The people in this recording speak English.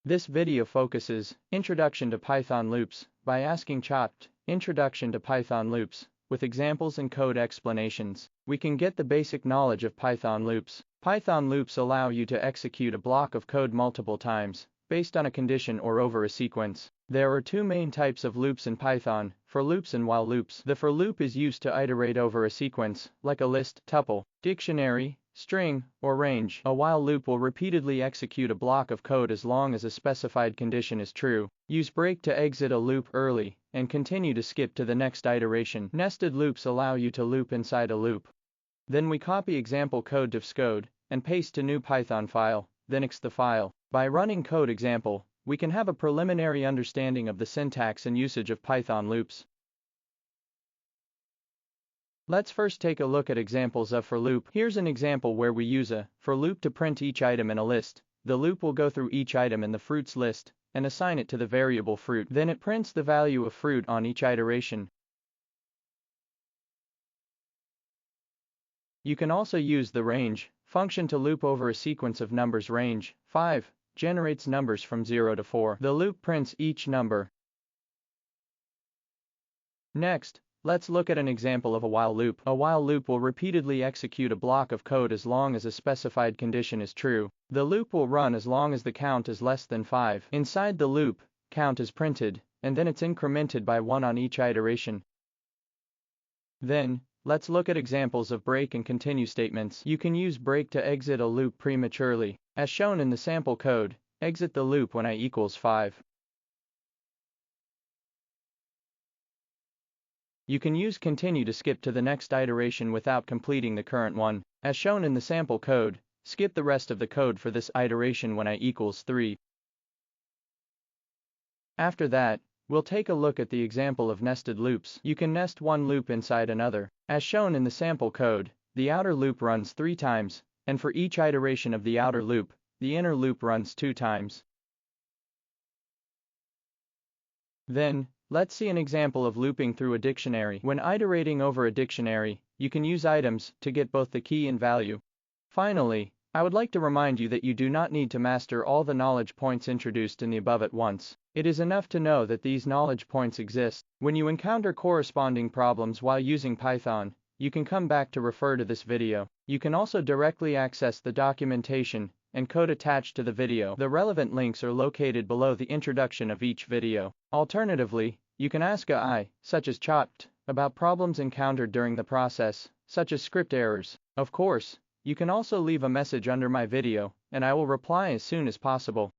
This video focuses Introduction to Python Loops by asking ChatGPT Introduction to Python Loops with examples and code explanations. We can get the basic knowledge of Python loops. Python loops allow you to execute a block of code multiple times, based on a condition or over a sequence. There are two main types of loops in Python, for loops and while loops. The for loop is used to iterate over a sequence, like a list, tuple, dictionary, string, or range. A while loop will repeatedly execute a block of code as long as a specified condition is true. Use break to exit a loop early, and continue to skip to the next iteration. Nested loops allow you to loop inside a loop. Then we copy example code to Xcode, and paste to new Python file, then ex the file. By running code example, we can have a preliminary understanding of the syntax and usage of Python loops. Let's first take a look at examples of for loop. Here's an example where we use a for loop to print each item in a list. The loop will go through each item in the fruits list and assign it to the variable fruit. Then it prints the value of fruit on each iteration. You can also use the range function to loop over a sequence of numbers. Range 5 generates numbers from 0 to 4. The loop prints each number. Next, let's look at an example of a while loop. A while loop will repeatedly execute a block of code as long as a specified condition is true. The loop will run as long as the count is less than 5. Inside the loop, count is printed, and then it's incremented by 1 on each iteration. Then, let's look at examples of break and continue statements. You can use break to exit a loop prematurely. As shown in the sample code, exit the loop when I equals 5. You can use continue to skip to the next iteration without completing the current one. As shown in the sample code, skip the rest of the code for this iteration when I equals 3. After that, we'll take a look at the example of nested loops. You can nest one loop inside another. As shown in the sample code, the outer loop runs 3 times, and for each iteration of the outer loop, the inner loop runs 2 times. Then, let's see an example of looping through a dictionary. When iterating over a dictionary, you can use items to get both the key and value. Finally, I would like to remind you that you do not need to master all the knowledge points introduced in the above at once. It is enough to know that these knowledge points exist. When you encounter corresponding problems while using Python, you can come back to refer to this video. You can also directly access the documentation and code attached to the video. The relevant links are located below the introduction of each video. Alternatively, you can ask AI, such as ChatGPT, about problems encountered during the process, such as script errors. Of course, you can also leave a message under my video, and I will reply as soon as possible.